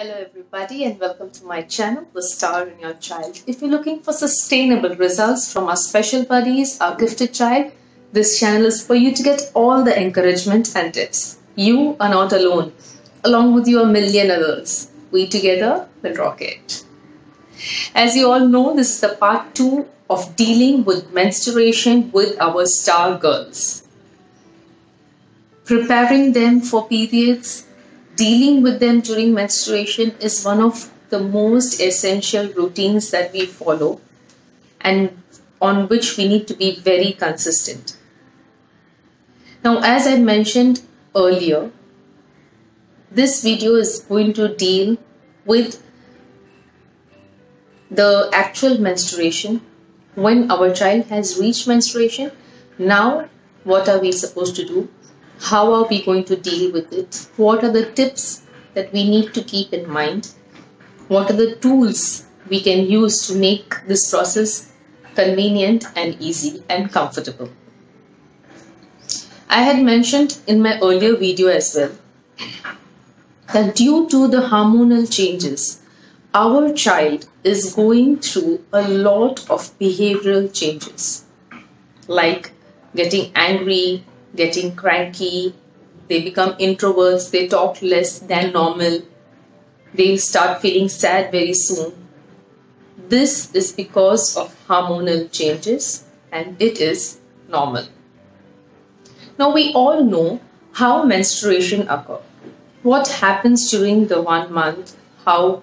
Hello everybody and welcome to my channel, The Star in Your Child. If you're looking for sustainable results from our special buddies, our gifted child, this channel is for you to get all the encouragement and tips. You are not alone. Along with you a million others. We together will rock it. As you all know, this is the part 2 of dealing with menstruation with our star girls. Preparing them for periods, dealing with them during menstruation is one of the most essential routines that we follow and on which we need to be very consistent. Now, as I mentioned earlier, this video is going to deal with the actual menstruation. When our child has reached menstruation, now what are we supposed to do? How are we going to deal with it? What are the tips that we need to keep in mind? What are the tools we can use to make this process convenient and easy and comfortable? I had mentioned in my earlier video as well that due to the hormonal changes, our child is going through a lot of behavioral changes, like getting angry, getting cranky, they become introverts, they talk less than normal, they start feeling sad very soon. This is because of hormonal changes and it is normal. Now we all know how menstruation occurs. What happens during the 1 month, how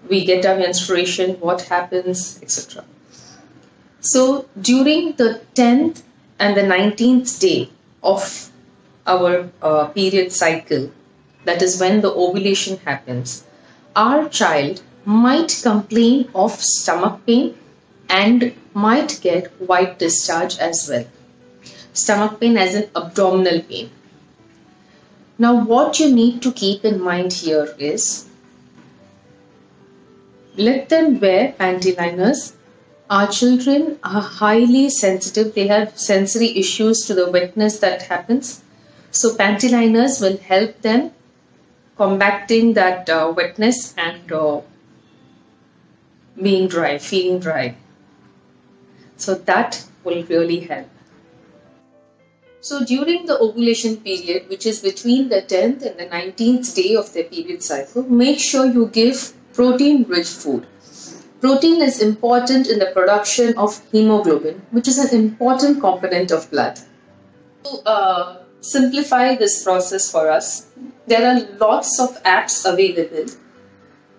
we get our menstruation, what happens, etc. So during the 10th and the 19th day of our period cycle, that is when the ovulation happens, our child might complain of stomach pain and might get white discharge as well. Stomach pain as in abdominal pain. Now what you need to keep in mind here is, let them wear panty liners. Our children are highly sensitive. They have sensory issues to the wetness that happens. So panty liners will help them combating that wetness and being dry, feeling dry. So that will really help. So during the ovulation period, which is between the 10th and the 19th day of their period cycle, make sure you give protein-rich food. Protein is important in the production of hemoglobin, which is an important component of blood. To simplify this process for us, there are lots of apps available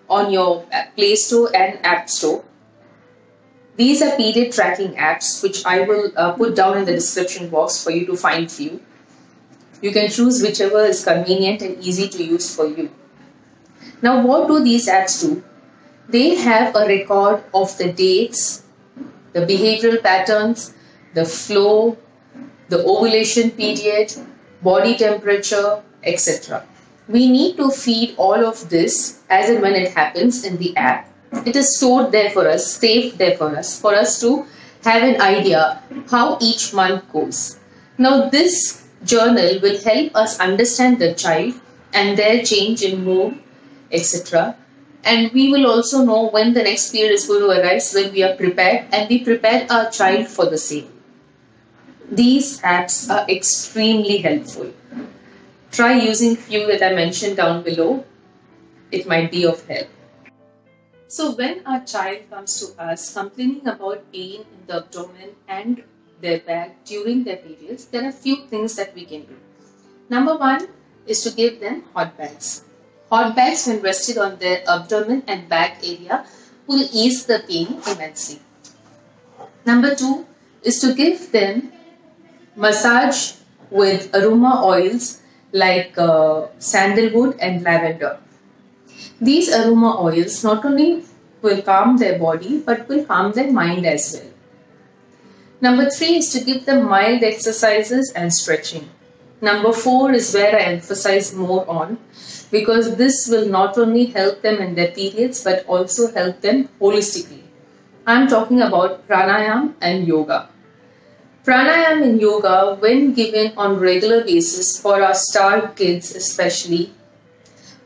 on your Play Store and App Store. These are period tracking apps, which I will put down in the description box for you to find few. You can choose whichever is convenient and easy to use for you. Now, what do these apps do? They have a record of the dates, the behavioral patterns, the flow, the ovulation period, body temperature, etc. We need to feed all of this as and when it happens in the app. It is stored there for us, saved there for us to have an idea how each month goes. Now this journal will help us understand the child and their change in mood, etc. And we will also know when the next period is going to arise, when we are prepared, and we prepare our child for the same. These apps are extremely helpful. Try using few that I mentioned down below. It might be of help. So when our child comes to us complaining about pain in the abdomen and their back during their periods, there are few things that we can do. Number 1 is to give them hot baths. Hot baths, when rested on their abdomen and back area, will ease the pain immensely. Number 2 is to give them massage with aroma oils like sandalwood and lavender. These aroma oils not only will calm their body but will calm their mind as well. Number 3 is to give them mild exercises and stretching. Number 4 is where I emphasize more on, because this will not only help them in their periods but also help them holistically. I am talking about pranayam and yoga. Pranayam and yoga, when given on regular basis for our star kids especially,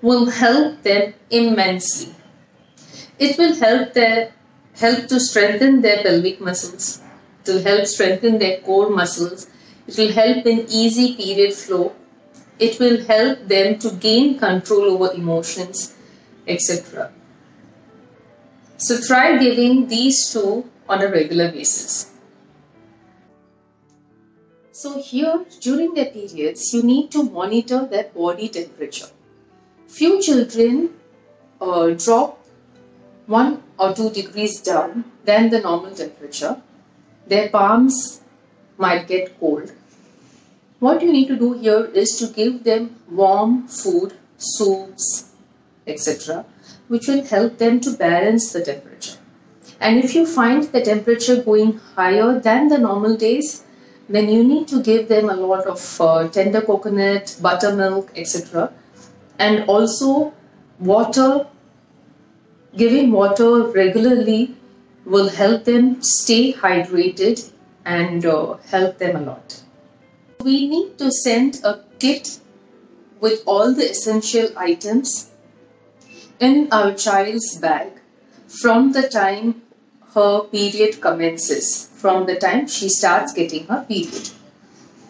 will help them immensely. It will help to strengthen their pelvic muscles. It will help strengthen their core muscles. It will help in easy period flow. It will help them to gain control over emotions, etc. So try giving these two on a regular basis. So here, during their periods, you need to monitor their body temperature. Few children drop 1 or 2 degrees down than the normal temperature. Their palms might get cold. What you need to do here is to give them warm food, soups, etc., which will help them to balance the temperature. And if you find the temperature going higher than the normal days, then you need to give them a lot of tender coconut, buttermilk, etc. And also water. Giving water regularly will help them stay hydrated and help them a lot. We need to send a kit with all the essential items in our child's bag from the time her period commences, from the time she starts getting her period.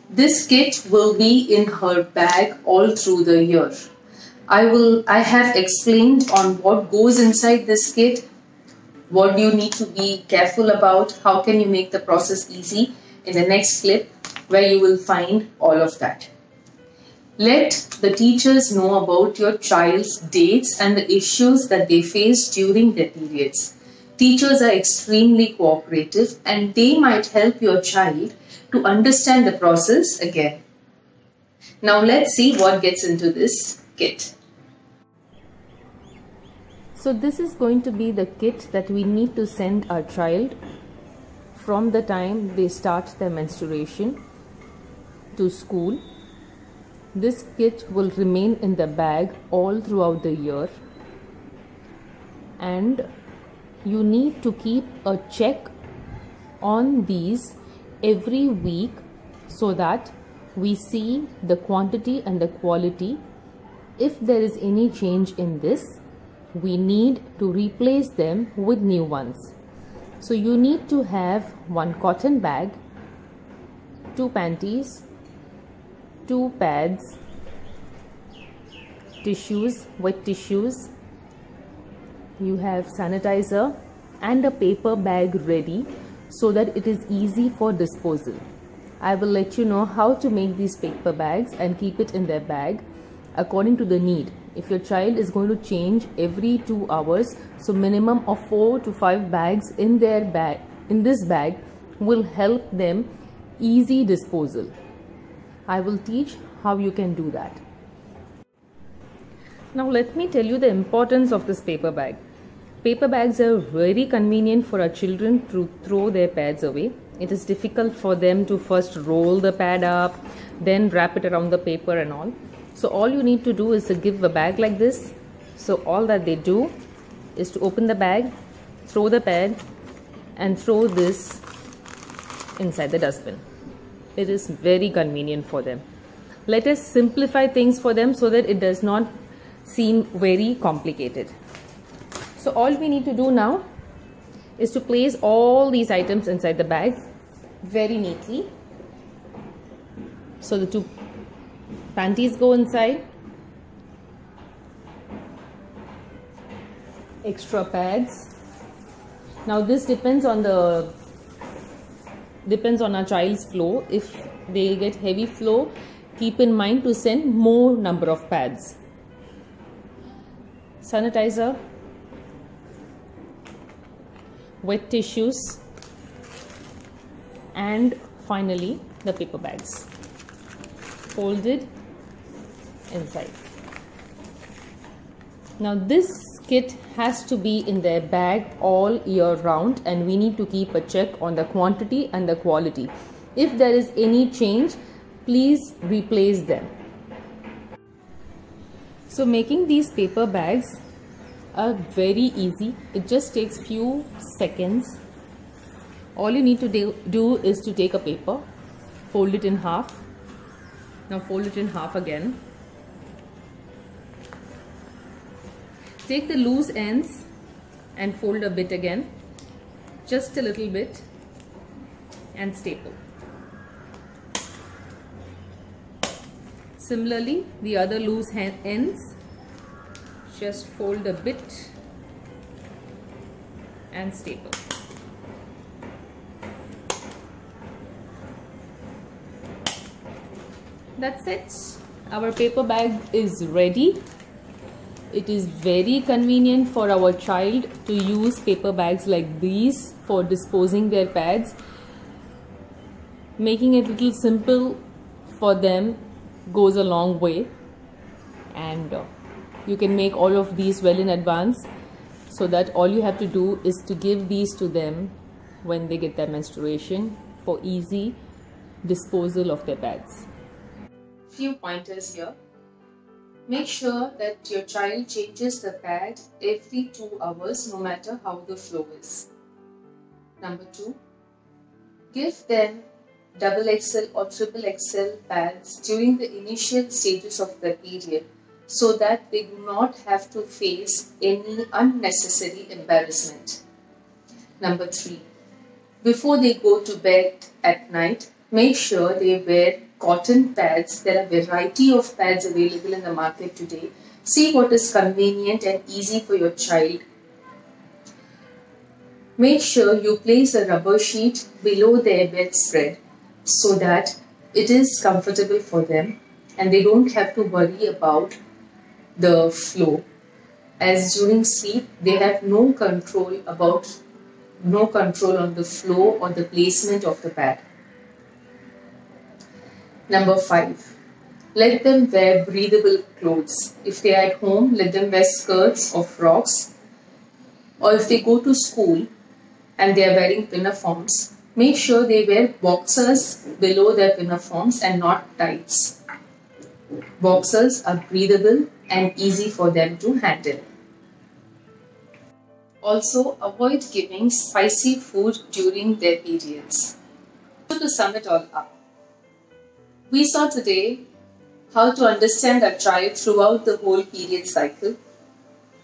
This kit will be in her bag all through the year. I have explained on what goes inside this kit, what you need to be careful about, how can you make the process easy in the next clip where you will find all of that. Let the teachers know about your child's dates and the issues that they face during their periods. Teachers are extremely cooperative and they might help your child to understand the process again. Now let's see what gets into this kit. So this is going to be the kit that we need to send our child from the time they start their menstruation to school. This kit will remain in the bag all throughout the year, and you need to keep a check on these every week so that we see the quantity and the quality. If there is any change in this, we need to replace them with new ones. So you need to have one cotton bag, 2 panties, 2 pads, tissues, wet tissues. You have sanitizer and a paper bag ready so that it is easy for disposal. I will let you know how to make these paper bags and keep it in their bag according to the need. If your child is going to change every 2 hours, so minimum of 4 to 5 bags in their bag, in this bag, will help them easy disposal. I will teach how you can do that. Now let me tell you the importance of this paper bag. Paper bags are very convenient for our children to throw their pads away. It is difficult for them to first roll the pad up, then wrap it around the paper and all. So all you need to do is to give a bag like this. So all that they do is to open the bag, throw the pad and throw this inside the dustbin. It is very convenient for them. Let us simplify things for them so that it does not seem very complicated. So all we need to do now is to place all these items inside the bag very neatly. So the 2 panties go inside, extra pads. Now this depends on our child's flow. If they get heavy flow, keep in mind to send more number of pads. Sanitizer, wet tissues, and finally the paper bags folded inside. Now this kit has to be in their bag all year round, and we need to keep a check on the quantity and the quality. If there is any change, please replace them. So making these paper bags are very easy. It just takes few seconds. All you need to do is to take a paper, fold it in half. Now fold it in half again. Take the loose ends and fold a bit again, just a little bit, and staple. Similarly, the other loose ends, just fold a bit and staple. That's it. Our paper bag is ready. It is very convenient for our child to use paper bags like these for disposing their pads. Making it a little simple for them goes a long way, and you can make all of these well in advance, so that all you have to do is to give these to them when they get their menstruation for easy disposal of their pads. Few pointers here. Make sure that your child changes the pad every 2 hours, no matter how the flow is. Number 2, give them XXL or XXL pads during the initial stages of the period, so that they do not have to face any unnecessary embarrassment. Number 3, before they go to bed at night, make sure they wear cotton pads. There are a variety of pads available in the market today. See what is convenient and easy for your child. Make sure you place a rubber sheet below their bedspread so that it is comfortable for them and they don't have to worry about the flow, as during sleep they have no control on the flow or the placement of the pad. Number 5, let them wear breathable clothes. If they are at home, let them wear skirts or frocks, or if they go to school and they are wearing pinafores, make sure they wear boxers below their pinafores and not tights. Boxers are breathable and easy for them to handle. Also, avoid giving spicy food during their periods. So to sum it all up, we saw today how to understand a child throughout the whole period cycle,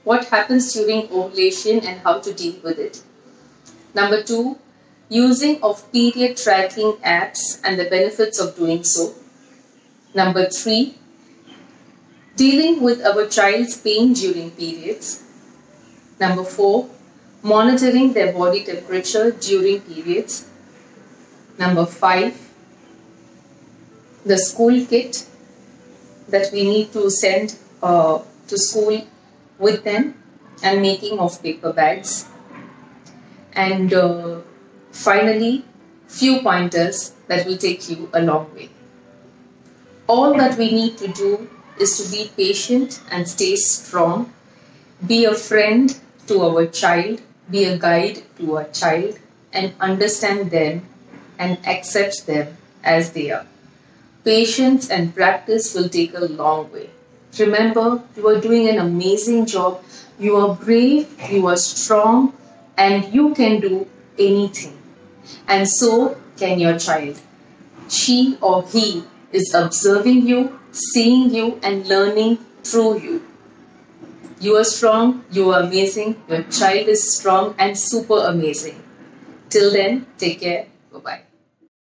what happens during ovulation and how to deal with it. Number 2, using of period tracking apps and the benefits of doing so. Number 3, dealing with our child's pain during periods. Number 4, monitoring their body temperature during periods. Number 5, the school kit that we need to send to school with them, and making of paper bags. And finally, few pointers that will take you a long way. All that we need to do is to be patient and stay strong, be a friend to our child, be a guide to our child, and understand them and accept them as they are. Patience and practice will take a long way. Remember, you are doing an amazing job. You are brave, you are strong, and you can do anything. And so can your child. She or he is observing you, seeing you, and learning through you. You are strong, you are amazing, your child is strong and super amazing. Till then, take care. Bye-bye.